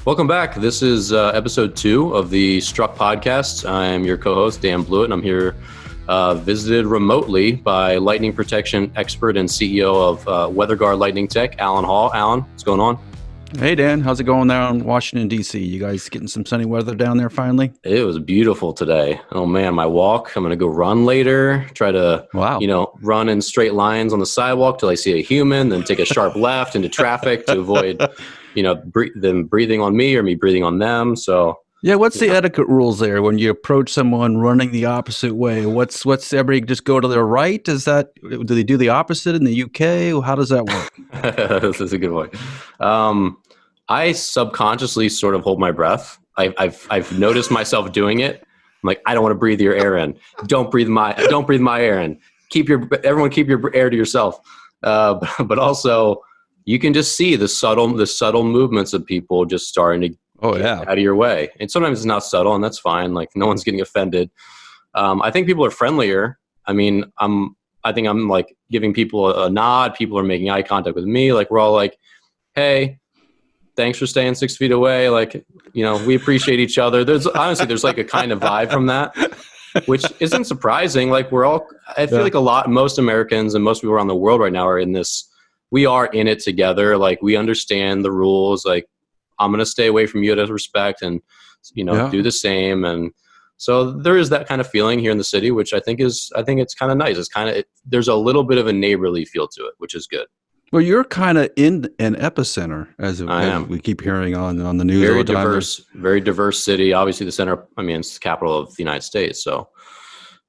Welcome back. This is episode 2 of the Struck podcast. I'm your co-host, Dan Blewett, and I'm here visited remotely by lightning protection expert and CEO of WeatherGuard Lightning Tech, Alan Hall. Alan, what's going on? Hey, Dan. How's it going there in Washington, D.C.? You guys getting some sunny weather down there finally? It was beautiful today. Oh, man, my walk. I'm going to go run later, try to, run in straight lines on the sidewalk till I see a human, then take a sharp left into traffic to avoid, them breathing on me or me breathing on them. So, yeah, what's the etiquette rules there when you approach someone running the opposite way? What's everybody just go to their right? Do they do the opposite in the UK? How does that work? This is a good one. I subconsciously sort of hold my breath. I've noticed myself doing it. I'm like, I don't want to breathe your air in. Don't breathe my air in. Everyone keep your air to yourself. But also, you can just see the subtle movements of people just starting to get out of your way. And sometimes it's not subtle, and that's fine. Like, no one's getting offended. I think people are friendlier. I mean, I think I'm like giving people a nod. People are making eye contact with me. Like, we're all like, hey, thanks for staying 6 feet away. Like, we appreciate each other. There's like a kind of vibe from that, which isn't surprising. Like, I feel like most Americans and most people around the world right now are in this, we are in it together. Like, we understand the rules. Like, I'm going to stay away from you out of respect and, do the same. And so there is that kind of feeling here in the city, which I think it's kind of nice. There's a little bit of a neighborly feel to it, which is good. Well, you're kind of in an epicenter, as we keep hearing on the news. Very diverse city. Obviously, the center. I mean, it's the capital of the United States. So,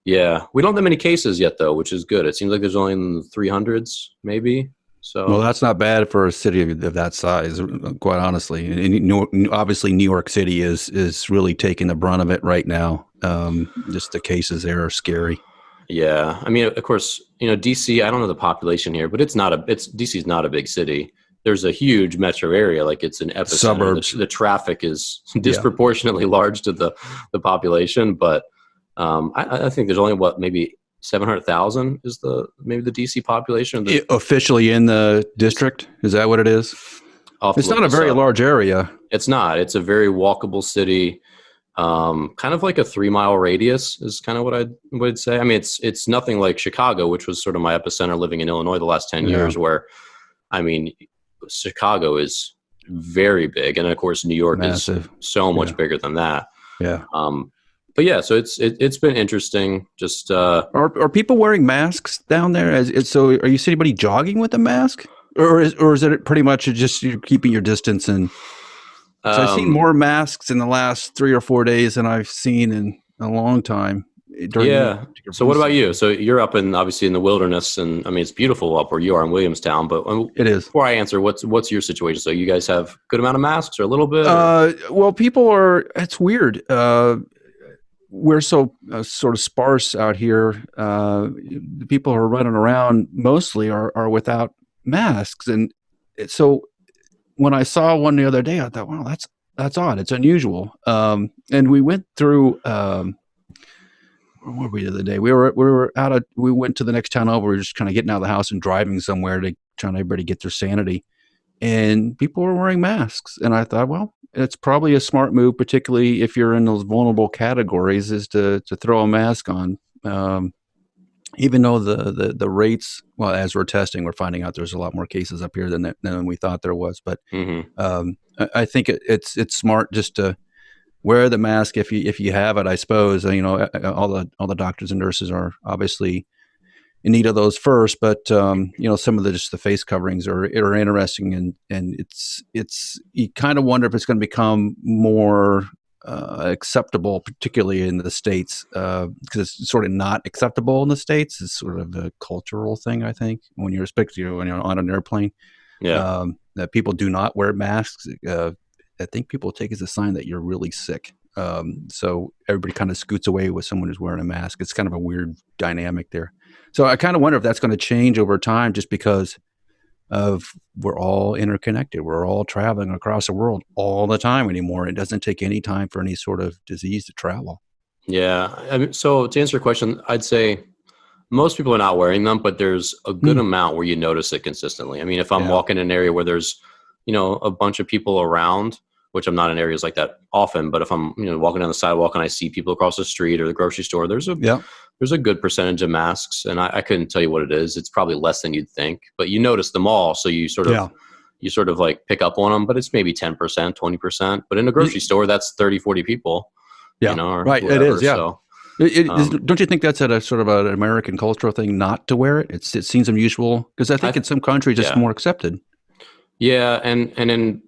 yeah, we don't have that many cases yet, though, which is good. It seems like there's only in the 300s, maybe. So, well, that's not bad for a city of that size, quite honestly. And obviously, New York City is really taking the brunt of it right now. Just the cases there are scary. Yeah. I mean, of course, DC, I don't know the population here, but DC's not a big city. There's a huge metro area. Like, it's an epicenter. Suburbs. The traffic is disproportionately large to the population. But I think there's only maybe 700,000 is the DC population. Officially in the district? Is that what it is? It's not a very large area. It's not. It's a very walkable city. Kind of like a 3-mile radius is kind of what I would say. I mean, it's nothing like Chicago, which was sort of my epicenter living in Illinois the last 10 years, where, I mean, Chicago is very big. And of course, New York Massive. Is so much bigger than that. Yeah. But yeah, so it's been interesting. Just are people wearing masks down there? So are you seeing anybody jogging with a mask, or is it pretty much just you're keeping your distance? And so I've seen more masks in the last 3 or 4 days than I've seen in a long time. So what about you? So you're up obviously in the wilderness, and I mean, it's beautiful up where you are in Williamstown. But it is. Before I answer, what's your situation? So you guys have good amount of masks, or a little bit? Well, people are. It's weird. We're so sort of sparse out here. The people who are running around mostly are without masks, and so when I saw one the other day, I thought, wow, that's odd. It's unusual. And we went through. Where were we the other day? We went to the next town over. We were just kind of getting out of the house and driving somewhere to trying everybody get their sanity, and people were wearing masks. And I thought, well, it's probably a smart move, particularly if you're in those vulnerable categories, is to throw a mask on. Even though the rates, well, as we're testing, we're finding out there's a lot more cases up here than we thought there was. But I think it's smart just to wear the mask if you have it. I suppose all the doctors and nurses are obviously in need of those first, but some of the face coverings are interesting, and it's you kind of wonder if it's going to become more acceptable, particularly in the States, because it's sort of not acceptable in the States. It's sort of a cultural thing, I think, when you're on an airplane. Yeah. That people do not wear masks. I think people take as a sign that you're really sick. So everybody kind of scoots away with someone who's wearing a mask. It's kind of a weird dynamic there. So I kind of wonder if that's going to change over time, just because we're all interconnected. We're all traveling across the world all the time anymore. It doesn't take any time for any sort of disease to travel. Yeah. I mean, so to answer your question, I'd say most people are not wearing them, but there's a good amount where you notice it consistently. I mean, if I'm walking in an area where there's, a bunch of people around, which I'm not in areas like that often, but if I'm, walking down the sidewalk and I see people across the street or the grocery store, there's a good percentage of masks, and I couldn't tell you what it is. It's probably less than you'd think, but you notice them all. So you sort of like pick up on them, but it's maybe 10%, 20%. But in a grocery store, that's 30, 40 people. Yeah, or right. whatever. It is. Yeah. So, don't you think that's a sort of an American cultural thing not to wear it? It seems unusual because I think in some countries it's more accepted. Yeah, and in,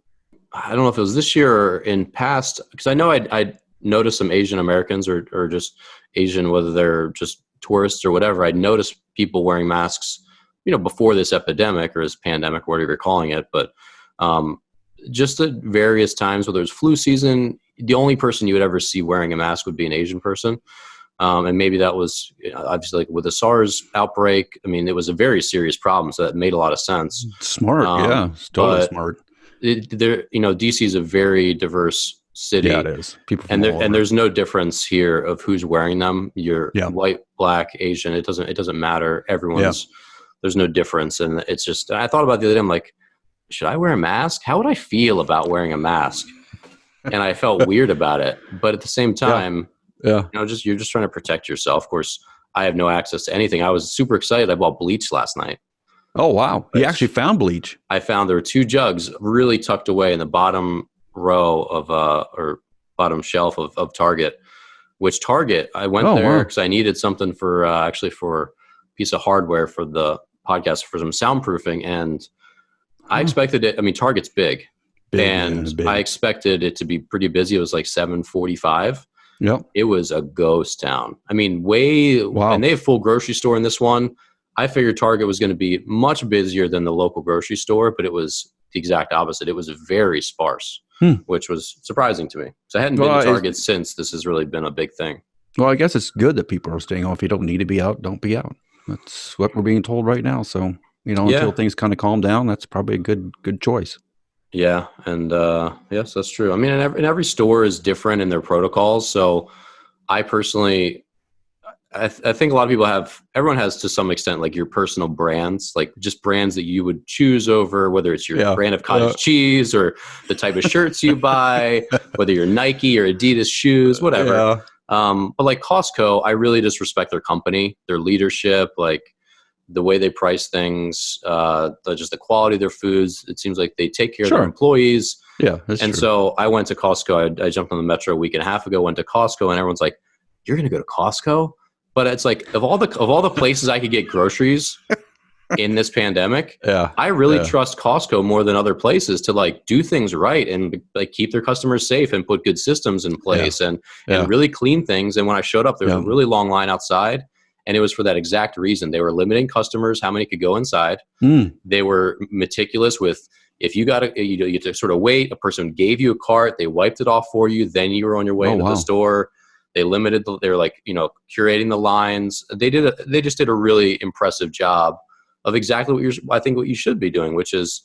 I don't know if it was this year or in past, because I know I'd noticed some Asian Americans or just Asian, whether they're just tourists or whatever. I'd noticed people wearing masks, before this epidemic or this pandemic, whatever you're calling it. But just at various times, whether it's flu season, the only person you would ever see wearing a mask would be an Asian person. And maybe that was obviously like with the SARS outbreak. I mean, it was a very serious problem, so that made a lot of sense. Smart, yeah, it's totally smart. DC is a very diverse city. Yeah, it is. People and there's no difference here of who's wearing them. You're white, black, Asian. It doesn't matter. Everyone's there's no difference, and it's just. I thought about the other day. I'm like, should I wear a mask? How would I feel about wearing a mask? And I felt weird about it, but at the same time, you're just trying to protect yourself. Of course, I have no access to anything. I was super excited. I bought bleach last night. Oh, wow. You actually found bleach. I found there were 2 jugs really tucked away in the bottom row of, or bottom shelf of Target, which Target, I went there because I needed something for, actually for a piece of hardware for the podcast for some soundproofing. And I expected it. I mean, Target's big. I expected it to be pretty busy. It was like 7:45. Yep. It was a ghost town. I mean, and they have full grocery store in this one. I figured Target was going to be much busier than the local grocery store, but it was the exact opposite. It was very sparse, which was surprising to me. So I hadn't been to Target since this has really been a big thing. Well, I guess it's good that people are staying home. If you don't need to be out, don't be out. That's what we're being told right now. So, until things kind of calm down, that's probably a good choice. Yeah. And yes, that's true. I mean, and every store is different in their protocols. So I personally, I think a lot of people everyone has to some extent, like your personal brands, like just brands that you would choose over, whether it's your brand of cottage cheese or the type of shirts you buy, whether you're Nike or Adidas shoes, whatever. Yeah. But like Costco, I really just respect their company, their leadership, like the way they price things, just the quality of their foods. It seems like they take care of their employees. Yeah. That's true. So I went to Costco. I jumped on the metro a week and a half ago, went to Costco, and everyone's like, "You're going to go to Costco?" But it's like, of all the places I could get groceries in this pandemic, I really trust Costco more than other places to like do things right and like keep their customers safe and put good systems in place and really clean things. And when I showed up, there was a really long line outside, and it was for that exact reason. They were limiting customers, how many could go inside. They were meticulous with, if you got you had to sort of wait, a person gave you a cart, they wiped it off for you, then you were on your way to the store. They limited, they were like, curating the lines. They just did a really impressive job of exactly what you should be doing, which is,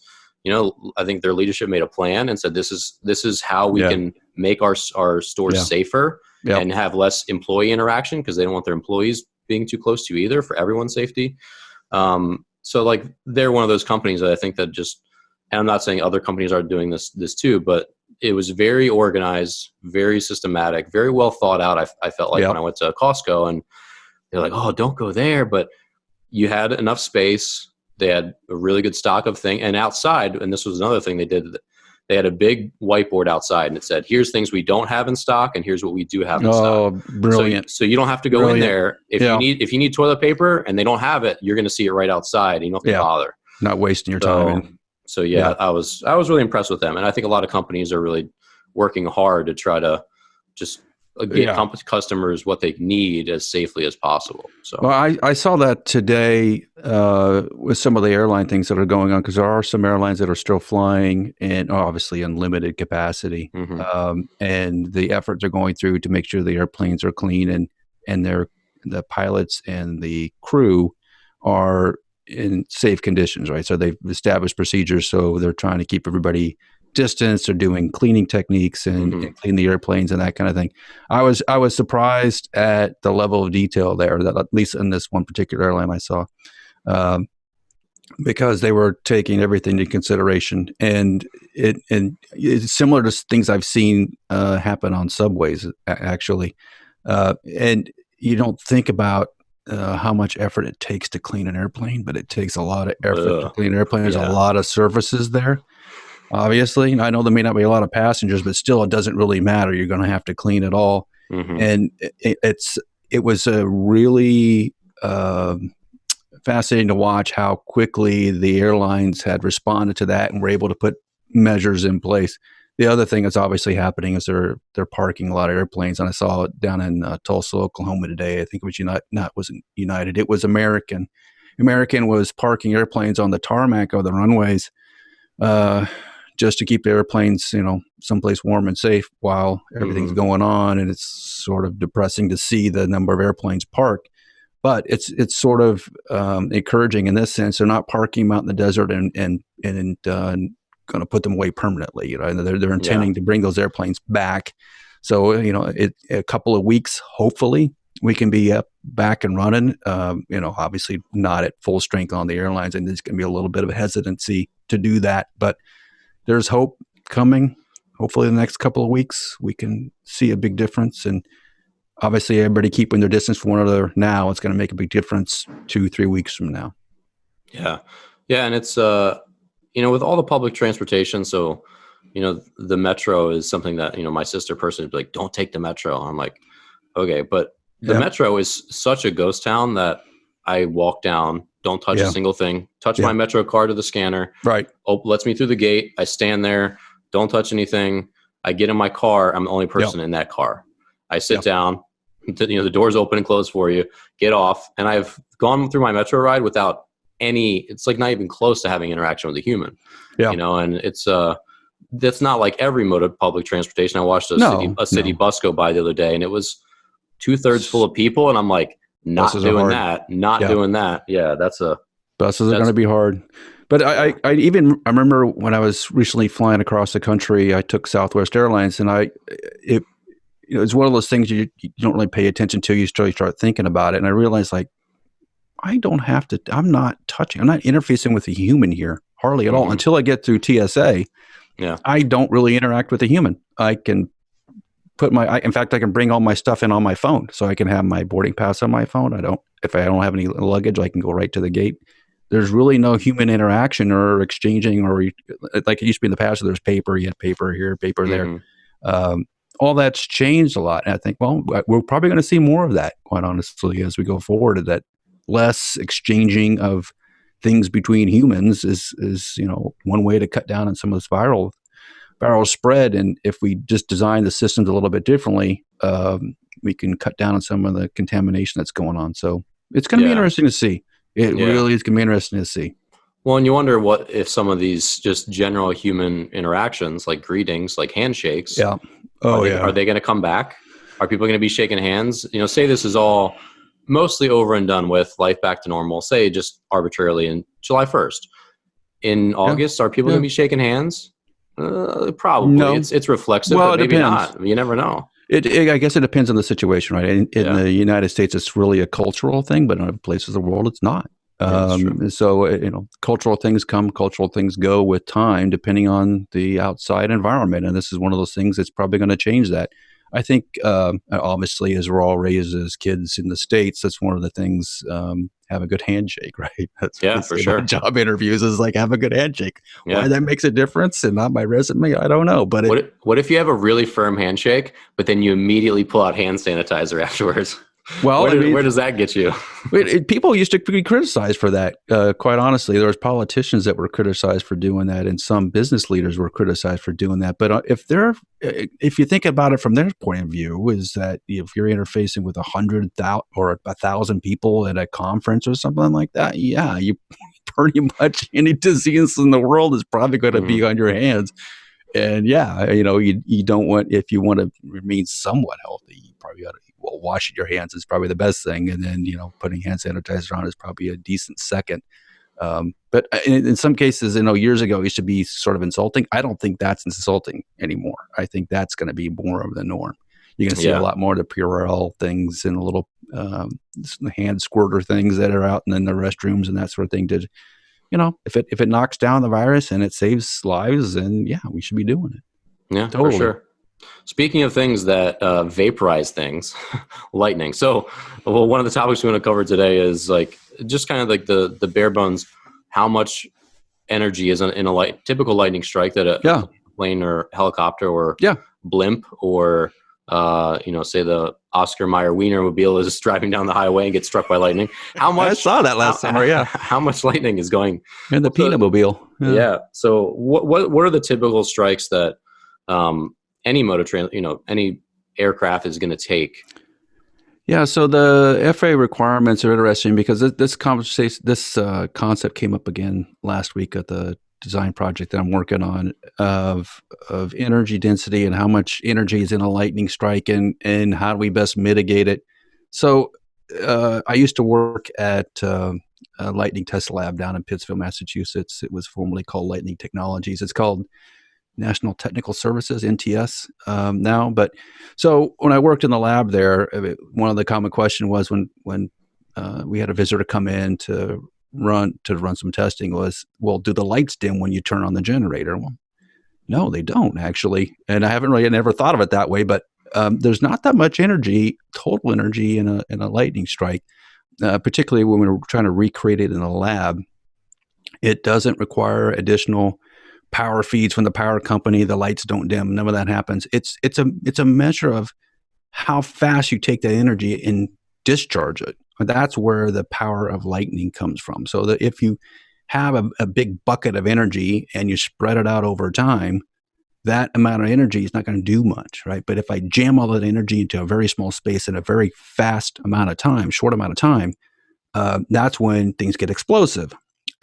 I think their leadership made a plan and said, this is how we can make our stores safer and have less employee interaction, because they don't want their employees being too close to you either, for everyone's safety. So like, they're one of those companies that I think that just, and I'm not saying other companies are doing this too, but it was very organized, very systematic, very well thought out. I felt like when I went to Costco, and they're like, "Oh, don't go there," but you had enough space. They had a really good stock of things, and outside, and this was another thing they did. They had a big whiteboard outside, and it said, "Here's things we don't have in stock, and here's what we do have in stock." Oh, brilliant! So you don't have to go in there if you need toilet paper and they don't have it. You're going to see it right outside. And you don't have to bother. Not wasting your time. So I was really impressed with them, and I think a lot of companies are really working hard to try to just get customers what they need as safely as possible. So, well, I saw that today with some of the airline things that are going on, because there are some airlines that are still flying and obviously unlimited capacity, and the effort they're going through to make sure the airplanes are clean and the pilots and the crew are in safe conditions, right? So they've established procedures, so they're trying to keep everybody distanced. They're doing cleaning techniques and clean the airplanes and that kind of thing. I was surprised at the level of detail there, that at least in this one particular airline I saw. because they were taking everything into consideration, and it's similar to things I've seen happen on subways actually, and you don't think about how much effort it takes to clean an airplane, but it takes a lot of effort to Ugh. clean an airplane. There's a Yeah. lot of surfaces there. Obviously, I know there may not be a lot of passengers, but still, it doesn't really matter. You're going to have to clean it all, Hmm. and it was a really fascinating to watch how quickly the airlines had responded to that and were able to put measures in place. The other thing that's obviously happening is they're parking a lot of airplanes, and I saw it down in Tulsa, Oklahoma today. I think it was wasn't United, it was American. American was parking airplanes on the tarmac of the runways, uh, just to keep the airplanes, someplace warm and safe while everything's Hmm. going on. And it's sort of depressing to see the number of airplanes parked, but it's sort of encouraging in this sense. They're not parking them out in the desert and going to put them away permanently. They're Yeah. intending to bring those airplanes back. So a couple of weeks, hopefully, we can be back and running. Obviously not at full strength on the airlines, and there's going to be a little bit of hesitancy to do that. But there's hope coming. Hopefully, in the next couple of weeks, we can see a big difference. And obviously, everybody keeping their distance from one another now, it's going to make a big difference 2-3 weeks from now. Yeah. Yeah. And it's, with all the public transportation. So, the metro is something that, my sister personally would be like, don't take the metro. I'm like, okay. But the metro is such a ghost town that I walk down, don't touch a single thing, touch my metro card to the scanner. Right. Lets me through the gate. I stand there, don't touch anything. I get in my car. I'm the only person in that car. I sit down, the doors open and close for you, get off. And I've gone through my metro ride without it's like not even close to having interaction with a human, and it's, that's not like every mode of public transportation. I watched a city bus go by the other day, and it was 2/3 full of people. And I'm like, not doing that. Yeah. Buses are going to be hard. But I remember when I was recently flying across the country, I took Southwest Airlines, and it's one of those things you don't really pay attention to. You start thinking about it. And I realized, like, I'm not interfacing with a human here, hardly at all, until I get through TSA. Yeah. I don't really interact with a human. I can in fact, I can bring all my stuff in on my phone, so I can have my boarding pass on my phone. If I don't have any luggage, I can go right to the gate. There's really no human interaction or exchanging, or like it used to be in the past. So there's paper, you had paper here, paper there. All that's changed a lot. And I think, well, we're probably going to see more of that, quite honestly, as we go forward. That less exchanging of things between humans is one way to cut down on some of this viral spread. And if we just design the systems a little bit differently, we can cut down on some of the contamination that's going on. So it's going to be interesting to see. It really is going to be interesting to see. Well, and you wonder what if some of these just general human interactions, like greetings, like handshakes, are they going to come back? Are people going to be shaking hands? Say this is all mostly over and done with, life back to normal, say just arbitrarily in July 1st. In August, are people going to be shaking hands? Probably. No. It's reflexive, but maybe not. You never know. I guess it depends on the situation, right? In the United States, it's really a cultural thing, but in other places of the world, it's not. So, cultural things come, cultural things go with time, depending on the outside environment. And this is one of those things that's probably going to change that. I think, obviously, as we're all raised as kids in the States, that's one of the things, have a good handshake, right? That's for sure. Job interviews is like, have a good handshake. Why that makes a difference and not my resume, I don't know. But what if you have a really firm handshake, but then you immediately pull out hand sanitizer afterwards? Well, where does that get you? People used to be criticized for that. Quite honestly, there was politicians that were criticized for doing that, and some business leaders were criticized for doing that. But if you think about it from their point of view, is that if you're interfacing with 100,000 or 1,000 people at a conference or something like that, you pretty much any disease in the world is probably going to be on your hands. And you don't want, if you want to remain somewhat healthy, you probably got to, washing your hands is probably the best thing. And then, putting hand sanitizer on is probably a decent second. But in some cases, years ago, it used to be sort of insulting. I don't think that's insulting anymore. I think that's going to be more of the norm. You're going to see a lot more of the Purell things and a little hand squirter things that are out and in the restrooms and that sort of thing to, if it knocks down the virus and it saves lives, then yeah, we should be doing it. Yeah, Totally. for sure. Speaking of things that vaporize things, lightning. So, well, one of the topics we want to cover today is like just kind of like the bare bones, how much energy is in a typical lightning strike that a plane or helicopter or blimp or say the Oscar Mayer Wienermobile is driving down the highway and gets struck by lightning. How much? I saw that last summer. Yeah. How much lightning is going in the Peanutmobile? Yeah. So what are the typical strikes that any any aircraft is going to take? Yeah, so the FAA requirements are interesting because this concept came up again last week at the design project that I'm working on of energy density and how much energy is in a lightning strike and how do we best mitigate it. So I used to work at a lightning test lab down in Pittsfield, Massachusetts. It was formerly called Lightning Technologies. It's called National Technical Services, NTS, now. But so when I worked in the lab there, one of the common questions was when we had a visitor come in to run some testing was, well, do the lights dim when you turn on the generator? Well, no, they don't actually. And I haven't really never thought of it that way, but there's not that much energy, total energy in a lightning strike, particularly when we're trying to recreate it in a lab. It doesn't require additional power feeds from the power company. The lights don't dim. None of that happens. It's a measure of how fast you take that energy and discharge it. That's where the power of lightning comes from. So that if you have a big bucket of energy and you spread it out over time, that amount of energy is not going to do much, right? But if I jam all that energy into a very small space in a very fast amount of time, short amount of time, that's when things get explosive.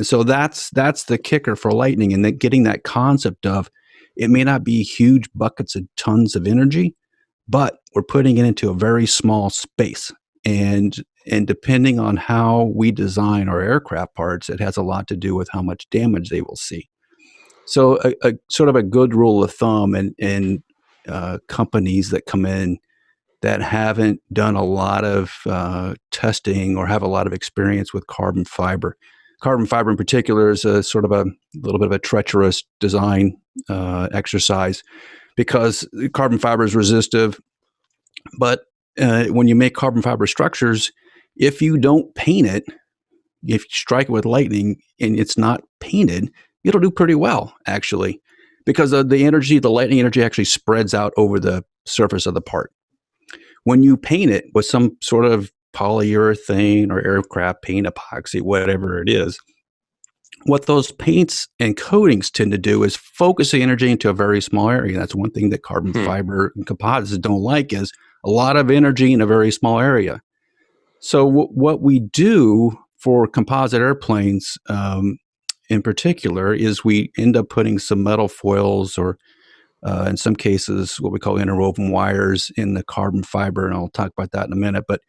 So that's the kicker for lightning, and getting that concept of it may not be huge buckets of tons of energy, but we're putting it into a very small space. And depending on how we design our aircraft parts, it has a lot to do with how much damage they will see. So a sort of a good rule of thumb in companies that come in that haven't done a lot of testing or have a lot of experience with carbon fiber. Carbon fiber in particular is a sort of a little bit of a treacherous design exercise because carbon fiber is resistive. But when you make carbon fiber structures, if you don't paint it, if you strike it with lightning and it's not painted, it'll do pretty well, actually, because the lightning energy actually spreads out over the surface of the part. When you paint it with some sort of polyurethane or aircraft paint, epoxy, whatever it is, what those paints and coatings tend to do is focus the energy into a very small area. That's one thing that carbon fiber and composites don't like, is a lot of energy in a very small area. So what we do for composite airplanes in particular is we end up putting some metal foils or in some cases what we call interwoven wires in the carbon fiber, and I'll talk about that in a minute. But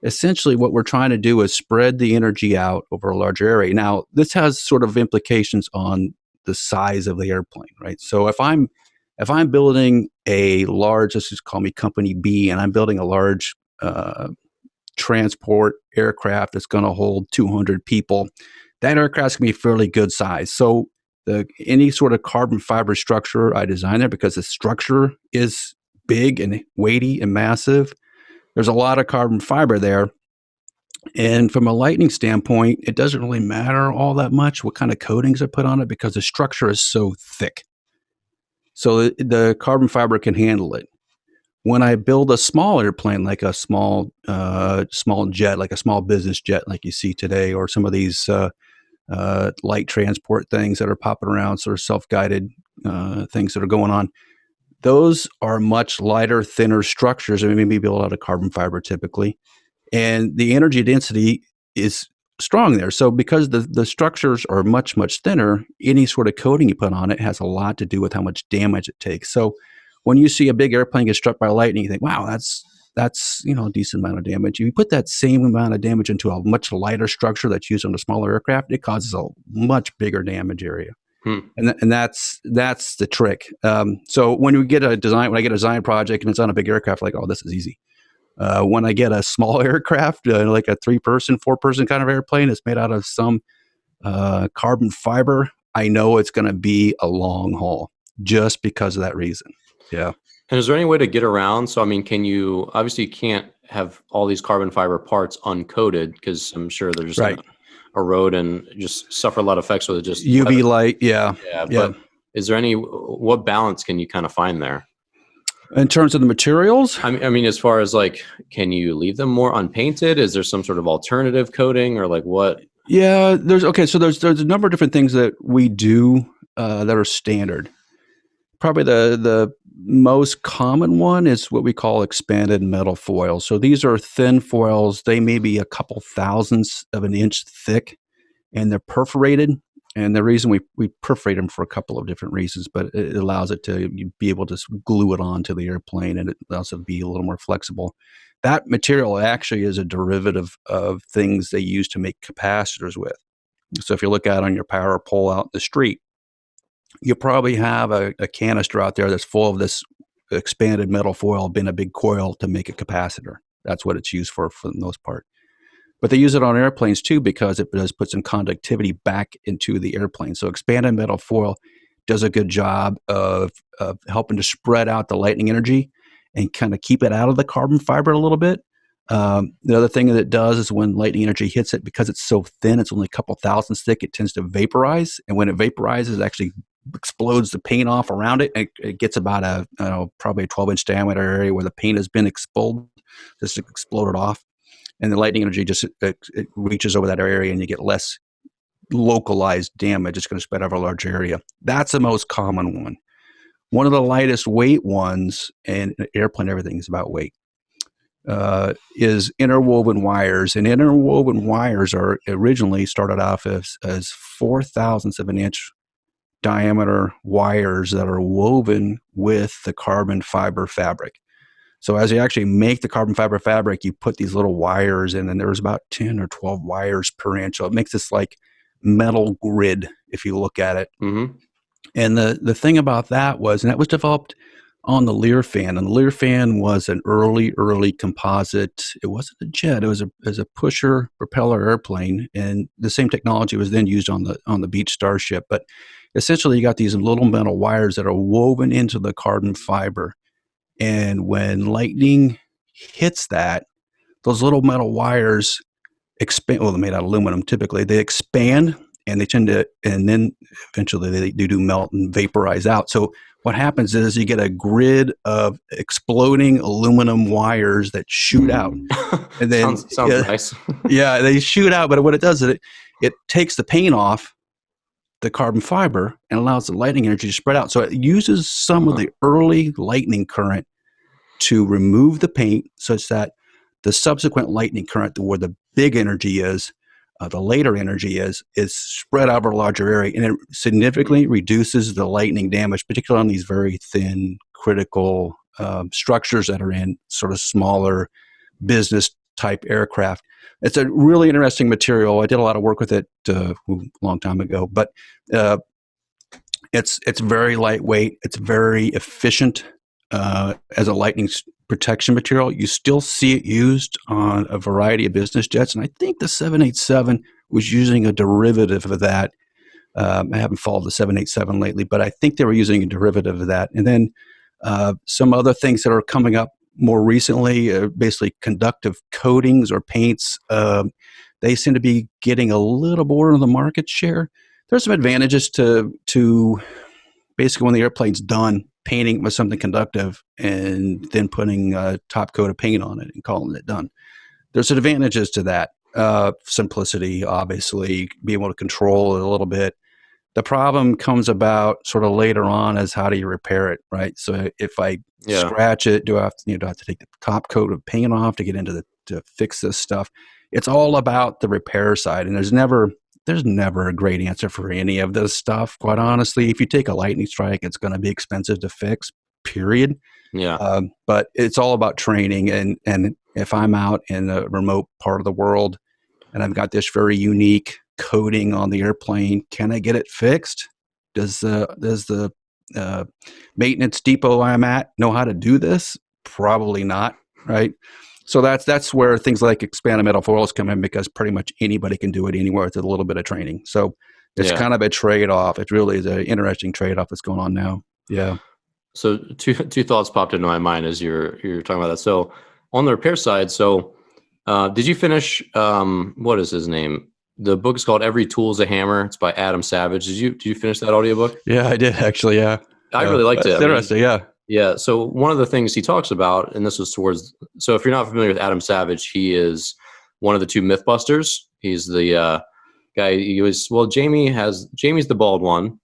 essentially what we're trying to do is spread the energy out over a larger area. Now, this has sort of implications on the size of the airplane, right? So if I'm building a large, let's just call me company B, and I'm building a large transport aircraft that's going to hold 200 people, that aircraft's going to be fairly good size. So any sort of carbon fiber structure I design there, because the structure is big and weighty and massive, there's a lot of carbon fiber there. And from a lightning standpoint, it doesn't really matter all that much what kind of coatings are put on it because the structure is so thick. So the carbon fiber can handle it. When I build a small airplane, like a small jet, like a small business jet like you see today, or some of these light transport things that are popping around, sort of self-guided things that are going on, those are much lighter, thinner structures. I mean, maybe built out of carbon fiber typically. And the energy density is strong there. So because the structures are much, much thinner, any sort of coating you put on it has a lot to do with how much damage it takes. So when you see a big airplane get struck by lightning, you think, wow, that's a decent amount of damage. If you put that same amount of damage into a much lighter structure that's used on a smaller aircraft, it causes a much bigger damage area. And that's the trick. So when I get a design project and it's on a big aircraft, like, oh, this is easy. When I get a small aircraft, like a 3-person, 4-person kind of airplane, it's made out of some Carbon fiber, I know it's going to be a long haul just because of that reason. Yeah. And is there any way to get around? So, I mean, can you, obviously you can't have all these carbon fiber parts uncoated because I'm sure they're just going Right. to erode and just suffer a lot of effects with just UV weather. light. Yeah. Yeah. Yeah. But is there what balance can you kind of find there? In terms of the materials? I mean, as far as like, can you leave them more unpainted? Is there some sort of alternative coating or like what? Yeah, there's a number of different things that we do that are standard. Probably the most common one is what we call expanded metal foil. So these are thin foils. They may be a couple thousandths of an inch thick, and they're perforated. And the reason we perforate them for a couple of different reasons, but it allows it to be able to glue it onto the airplane, and it allows it to be a little more flexible. That material actually is a derivative of things they use to make capacitors with. So if you look out on your power pole out in the street, you probably have a canister out there that's full of this expanded metal foil in a big coil to make a capacitor. That's what it's used for the most part. But they use it on airplanes too because it does put some conductivity back into the airplane. So expanded metal foil does a good job of helping to spread out the lightning energy and kind of keep it out of the carbon fiber a little bit. The other thing that it does is when lightning energy hits it, because it's so thin, it's only a couple thousandths thick, it tends to vaporize. And when it vaporizes, it actually explodes the paint off around it. It gets about probably a 12-inch diameter area where the paint has been just exploded off. And the lightning energy just it reaches over that area, and you get less localized damage. It's going to spread over a large area. That's the most common one. One of the lightest weight ones, and airplane, everything is about weight, is interwoven wires. And interwoven wires are originally started off as 4 thousandths of an inch diameter wires that are woven with the carbon fiber fabric. So as you actually make the carbon fiber fabric, you put these little wires in, and there's about 10 or 12 wires per inch. So it makes this like metal grid if you look at it. Mm-hmm. And the thing about that was, and that was developed on the Lear fan. And the Lear fan was an early composite. It wasn't a jet. It was a pusher propeller airplane. And the same technology was then used on the Beech Starship. But essentially you got these little metal wires that are woven into the carbon fiber. And when lightning hits that, those little metal wires expand. Well, they're made out of aluminum typically. They expand, and they tend to, and then eventually they do melt and vaporize out. So what happens is you get a grid of exploding aluminum wires that shoot out. And then sounds nice. Yeah, they shoot out. But what it does is it takes the paint off the carbon fiber and allows the lightning energy to spread out. So it uses some of the early lightning current to remove the paint such that the subsequent lightning current, where the big energy is, the later energy is spread over a larger area, and it significantly reduces the lightning damage, particularly on these very thin, critical structures that are in sort of smaller business type aircraft. It's a really interesting material. I did a lot of work with it a long time ago, but it's very lightweight. It's very efficient as a lightning protection material. You still see it used on a variety of business jets, and I think the 787 was using a derivative of that. I haven't followed the 787 lately, but I think they were using a derivative of that. And then some other things that are coming up more recently, basically conductive coatings or paints. They seem to be getting a little more of the market share. There's some advantages to basically when the airplane's done, painting with something conductive and then putting a top coat of paint on it and calling it done. There's advantages to that. Simplicity, obviously, be able to control it a little bit. The problem comes about sort of later on is how do you repair it, right? So if I scratch it, do I have to take the top coat of paint off to get into to fix this stuff? It's all about the repair side, and there's never a great answer for any of this stuff. Quite honestly, if you take a lightning strike, it's going to be expensive to fix. Period. Yeah. But it's all about training, and if I'm out in a remote part of the world and I've got this very unique coating on the airplane, can I get it fixed? Does the maintenance depot I'm at know how to do this? Probably not, right? So that's where things like expanded metal foils come in, because pretty much anybody can do it anywhere with a little bit of training. So it's kind of a trade-off. It really is an interesting trade-off that's going on now. Yeah. So two thoughts popped into my mind as you're talking about that. So on the repair side, so did you finish what is his name? The book is called Every Tool's a Hammer. It's by Adam Savage. Did you finish that audiobook? Yeah, I did actually. Yeah. I really liked it. It's interesting. Yeah. Yeah. So one of the things he talks about, and this was so if you're not familiar with Adam Savage, he is one of the two Mythbusters. He's the guy. Jamie's the bald one.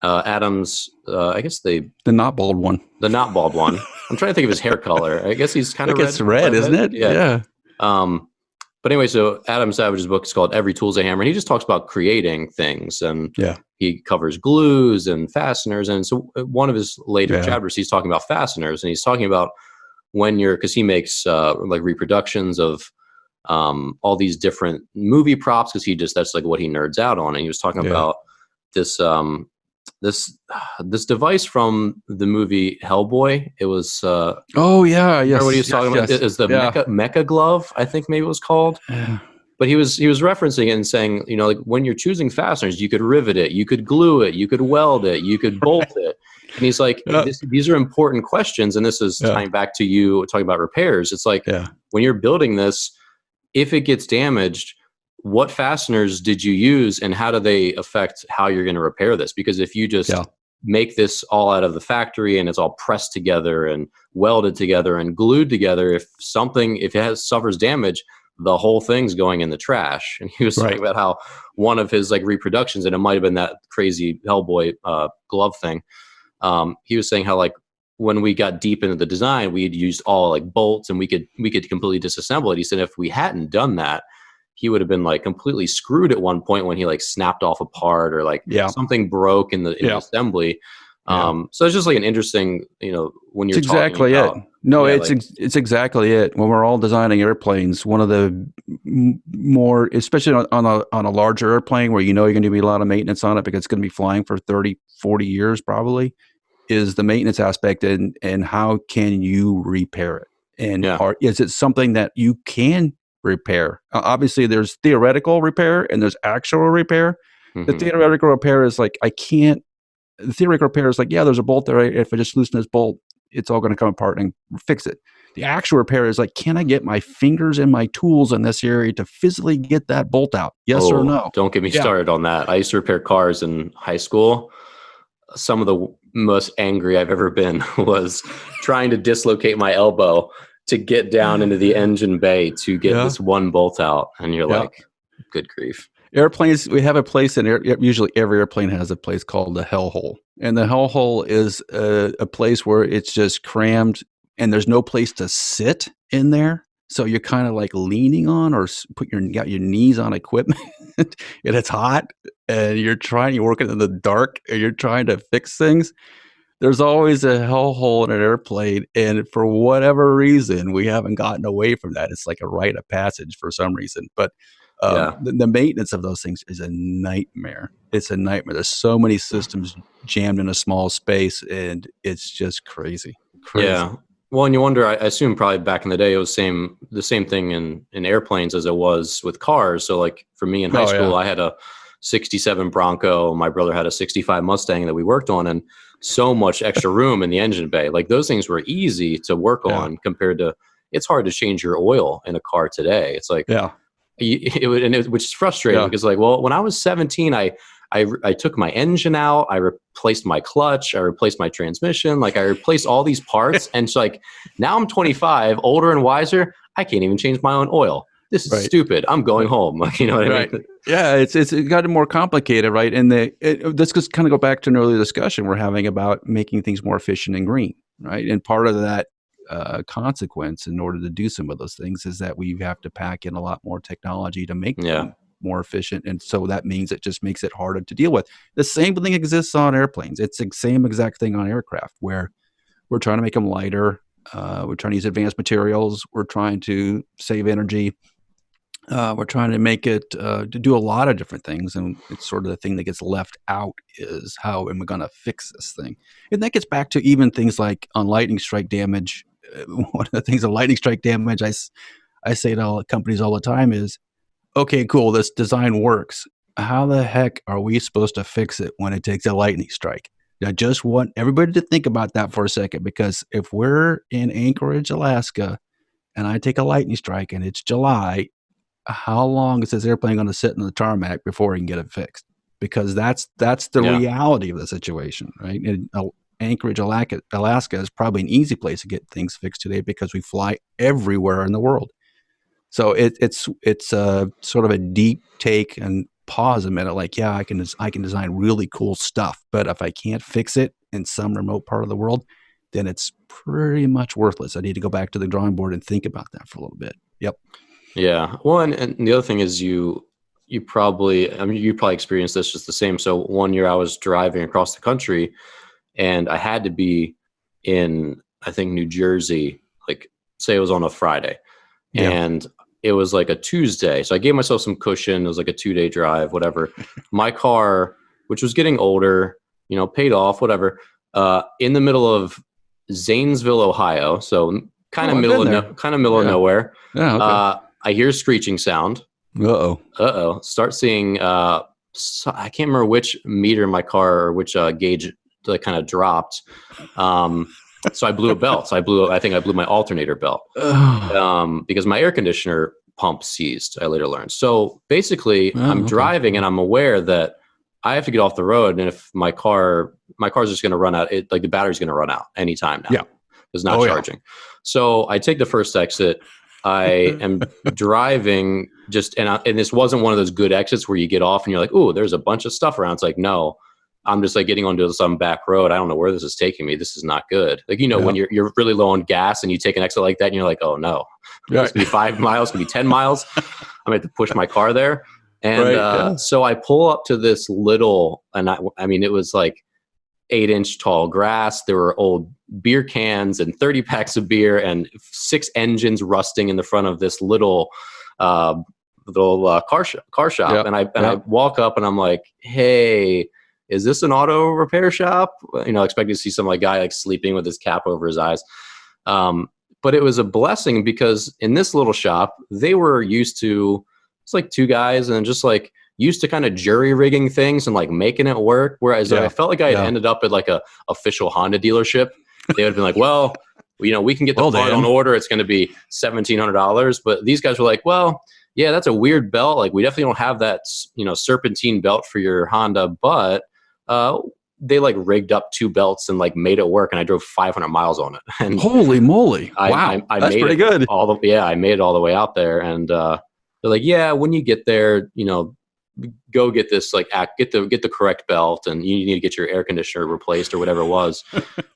Adam's, I guess the not bald one. The not bald one. I'm trying to think of his hair color. I guess he's kind of red. It's red, isn't it? Yeah. But anyway, so Adam Savage's book is called Every Tool's a Hammer, and he just talks about creating things, and he covers glues and fasteners. And so one of his later chapters, he's talking about fasteners, and he's talking about because he makes like reproductions of all these different movie props, because that's like what he nerds out on. And he was talking about this this device from the movie Hellboy. It was yes. What he was talking about is the mecha glove, I think maybe it was called. Yeah. But he was referencing it and saying, like when you're choosing fasteners, you could rivet it, you could glue it, you could weld it, you could bolt it. And he's like, these are important questions, and this is tying back to you talking about repairs. It's like when you're building this, if it gets damaged, what fasteners did you use, and how do they affect how you're going to repair this? Because if you just make this all out of the factory and it's all pressed together and welded together and glued together, if it suffers damage, the whole thing's going in the trash. And he was talking about how one of his like reproductions, and it might have been that crazy Hellboy glove thing. He was saying how like when we got deep into the design, we had used all like bolts, and we could completely disassemble it. He said if we hadn't done that, he would have been like completely screwed at one point when he like snapped off a part, or like something broke in the assembly. So it's just like an interesting, when you're exactly talking about, it. No, it's exactly it. When we're all designing airplanes, one of the more, especially on a larger airplane where you're going to be a lot of maintenance on it because it's going to be flying for 30, 40 years probably, is the maintenance aspect, and how can you repair it? And is it something that you can repair? Obviously there's theoretical repair and there's actual repair. The theoretical repair is like, the theoretical repair is like, there's a bolt there. If I just loosen this bolt, it's all going to come apart and fix it. The actual repair is like, can I get my fingers and my tools in this area to physically get that bolt out? Yes or no? Don't get me started on that. I used to repair cars in high school. Some of the most angry I've ever been was trying to dislocate my elbow to get down into the engine bay to get this one bolt out. And you're like, good grief. Airplanes, we have a place usually every airplane has a place called the hell hole. And the hell hole is a place where it's just crammed and there's no place to sit in there. So you're kind of like leaning on, or got your knees on equipment and it's hot and you're working in the dark and you're trying to fix things. There's always a hell hole in an airplane, and for whatever reason, we haven't gotten away from that. It's like a rite of passage for some reason. But the maintenance of those things is a nightmare. It's a nightmare. There's so many systems jammed in a small space, and it's just crazy. Yeah. Well, and you wonder, I assume probably back in the day, it was the same thing in airplanes as it was with cars. So like for me in high school, I had a 67 Bronco. My brother had a 65 Mustang that we worked on, and so much extra room in the engine bay. Like those things were easy to work on compared to, it's hard to change your oil in a car today. It's like, which is frustrating because like, well, when I was 17, I took my engine out, I replaced my clutch, I replaced my transmission, like I replaced all these parts. And it's like, now I'm 25, older and wiser, I can't even change my own oil. This is stupid. I'm going home. Like, you know what I mean? Yeah, it's gotten more complicated, right? And let's just kind of go back to an earlier discussion we're having about making things more efficient and green, right? And part of that consequence in order to do some of those things is that we have to pack in a lot more technology to make them more efficient. And so that means it just makes it harder to deal with. The same thing exists on airplanes. It's the same exact thing on aircraft, where we're trying to make them lighter. We're trying to use advanced materials. We're trying to save energy. We're trying to make it to do a lot of different things, and it's sort of the thing that gets left out is how am I going to fix this thing? And that gets back to even things like on lightning strike damage. one of the things of lightning strike damage I say to all companies all the time is, okay, cool, this design works. How the heck are we supposed to fix it when it takes a lightning strike? I just want everybody to think about that for a second, because if we're in Anchorage, Alaska, and I take a lightning strike and it's July, how long is this airplane going to sit in the tarmac before he can get it fixed? Because that's the reality of the situation, right? And Anchorage, Alaska is probably an easy place to get things fixed today because we fly everywhere in the world. So it's sort of a deep take and pause a minute. Like, yeah, I can design really cool stuff, but if I can't fix it in some remote part of the world, then it's pretty much worthless. I need to go back to the drawing board and think about that for a little bit. Yep. Yeah. Well, and the other thing is you probably experienced this just the same. So one year I was driving across the country and I had to be in, I think, New Jersey, like say it was on a Friday and it was like a Tuesday. So I gave myself some cushion. It was like a 2-day drive, whatever. My car, which was getting older, paid off, whatever, in the middle of Zanesville, Ohio. So kind of middle of nowhere. Yeah, okay. I hear a screeching sound. Start seeing, I can't remember which meter my car or which gauge kind of dropped. So I blew a belt. I think I blew my alternator belt because my air conditioner pump seized, I later learned. So basically I'm driving and I'm aware that I have to get off the road. And if my car's just going to run out, the battery's going to run out anytime now. Yeah. It's not charging. Yeah. So I take the first exit. I am driving and this wasn't one of those good exits where you get off and you're like, oh, there's a bunch of stuff around. It's like, no, I'm just like getting onto some back road. I don't know where this is taking me. This is not good. Like, when you're really low on gas and you take an exit like that and you're like, oh no, it's gonna be 5 miles, it's gonna be 10 miles. I'm gonna have to push my car there. And so I pull up to this little, and I mean, it was like 8-inch tall grass. There were old beer cans and 30 packs of beer and 6 engines rusting in the front of this little car shop. And I walk up and I'm like, hey, is this an auto repair shop? Expecting to see some guy sleeping with his cap over his eyes. But it was a blessing because in this little shop, they were used to, it's like 2 guys and just used to kind of jury rigging things and making it work. Whereas I felt like I had ended up at a official Honda dealership. They would have been like, well, we can get the part on order. It's going to be $1,700. But these guys were like, well, yeah, that's a weird belt. We definitely don't have that, serpentine belt for your Honda, but they rigged up 2 belts and made it work. And I drove 500 miles on it. And holy moly. Wow. I that's made pretty good. I made it all the way out there. And they're like, yeah, when you get there, go get this, get the correct belt, and you need to get your air conditioner replaced or whatever it was.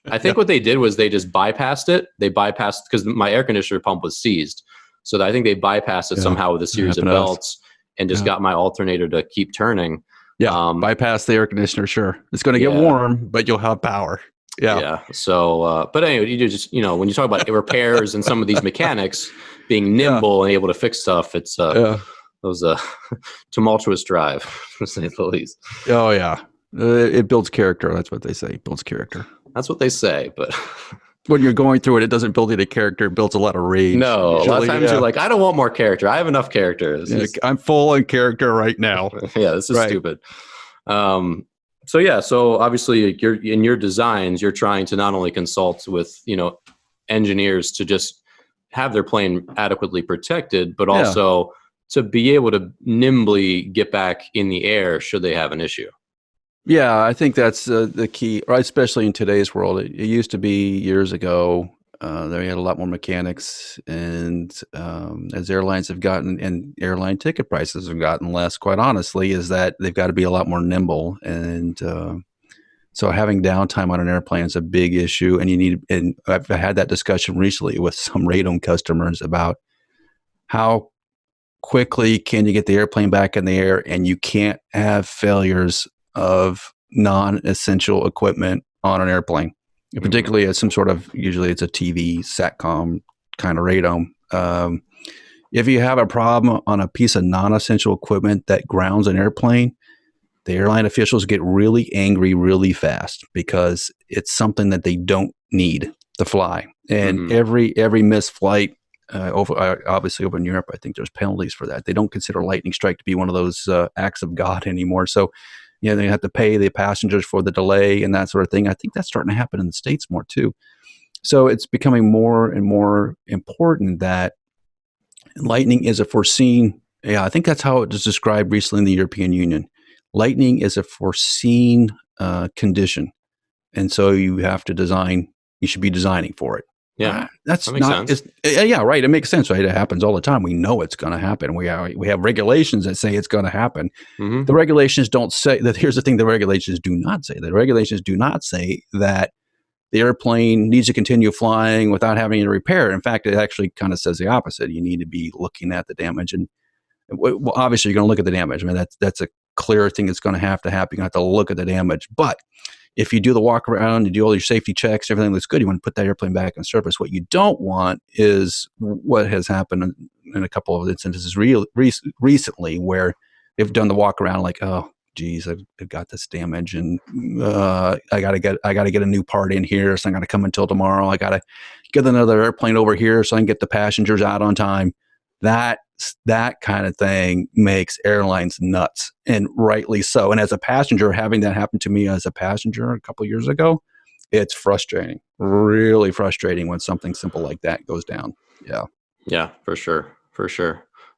I think what they did was they just bypassed it. They bypassed, because my air conditioner pump was seized. So I think they bypassed it somehow with a series of belts and just got my alternator to keep turning. Yeah, bypass the air conditioner, sure. It's going to get warm, but you'll have power. Yeah. Yeah. So, but anyway, you just, when you talk about repairs and some of these mechanics being nimble and able to fix stuff, it's it was a tumultuous drive, to say the least. Oh, yeah. It builds character. That's what they say. It builds character. That's what they say, but when you're going through it, it doesn't build any character. It builds a lot of rage. No, usually, a lot of times you're like, I don't want more character. I have enough character. I'm full on character right now. This is stupid. So obviously you're in your designs, you're trying to not only consult with, engineers to just have their plane adequately protected, but also to be able to nimbly get back in the air should they have an issue. Yeah, I think that's the key, right? Especially in today's world. It used to be years ago, they had a lot more mechanics, and as airlines have gotten, and airline ticket prices have gotten less, quite honestly, is that they've got to be a lot more nimble. And so having downtime on an airplane is a big issue. And I've had that discussion recently with some radome customers about how quickly can you get the airplane back in the air, and you can't have failures of non-essential equipment on an airplane, particularly as some sort of, usually it's a TV, SATCOM kind of radome. If you have a problem on a piece of non-essential equipment that grounds an airplane, the airline officials get really angry really fast because it's something that they don't need. to fly. And every missed flight, obviously over in Europe, I think there's penalties for that. They don't consider lightning strike to be one of those acts of God anymore. So, they have to pay the passengers for the delay and that sort of thing. I think that's starting to happen in the States more too. So it's becoming more and more important that lightning is a foreseen. Yeah, I think that's how it was described recently in the European Union. Lightning is a foreseen condition, and so you have to design. You should be designing for it. Yeah, that's that makes not. sense. Yeah, right. It makes sense, right? It happens all the time. We know it's going to happen. We have regulations that say it's going to happen. The regulations don't say that. Here's the thing: the regulations do not say that. The regulations do not say that the airplane needs to continue flying without having to repair it. In fact, it actually kind of says the opposite. You need to be looking at the damage, and well, obviously, you're going to look at the damage. I mean, that's a clear thing that's going to have to happen. You're going to have to look at the damage, but if you do the walk around, you do all your safety checks, everything looks good, you want to put that airplane back on surface. What you don't want is what has happened in a couple of instances recently where they've done the walk around like, oh, geez, I've got this damage and I gotta get a new part in here, so I'm gonna come until tomorrow. I gotta get another airplane over here so I can get the passengers out on time. That kind of thing makes airlines nuts, and rightly so. And as a passenger, having that happen to me as a passenger a couple of years ago, it's frustrating, really frustrating when something simple like that goes down. Yeah, for sure.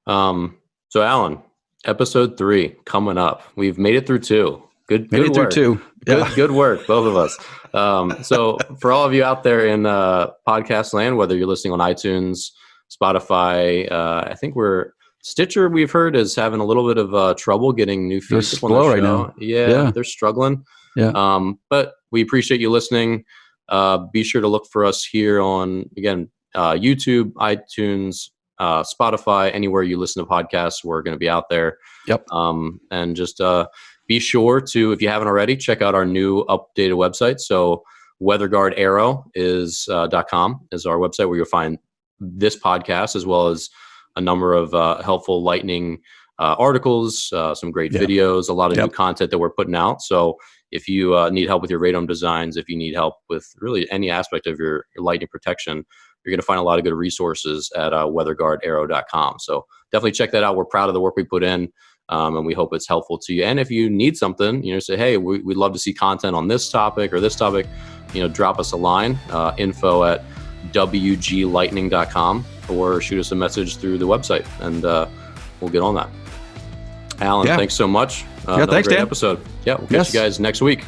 So Alan, episode 3 coming up. We've made it through 2. Good work. Through 2. Yeah. Good work, both of us. So for all of you out there in podcast land, whether you're listening on iTunes, Spotify, I think Stitcher, we've heard, is having a little bit of trouble getting new feeds. They're slow right now. Yeah, they're struggling. Yeah. But we appreciate you listening. Be sure to look for us here on, again, YouTube, iTunes, Spotify, anywhere you listen to podcasts, we're going to be out there. Yep. And just be sure to, if you haven't already, check out our new updated website. So weatherguardaero.com is our website where you'll find this podcast, as well as a number of helpful lightning articles, some great videos, a lot of new content that we're putting out. So if you need help with your radome designs, if you need help with really any aspect of your lightning protection, you're going to find a lot of good resources at weatherguardaero.com. So definitely check that out. We're proud of the work we put in, and we hope it's helpful to you. And if you need something, say, hey, we'd love to see content on this topic or this topic, drop us a line, info@wglightning.com, or shoot us a message through the website, and we'll get on that. Alan, thanks so much. Thanks, Dan. Episode. Yeah, we'll catch you guys next week.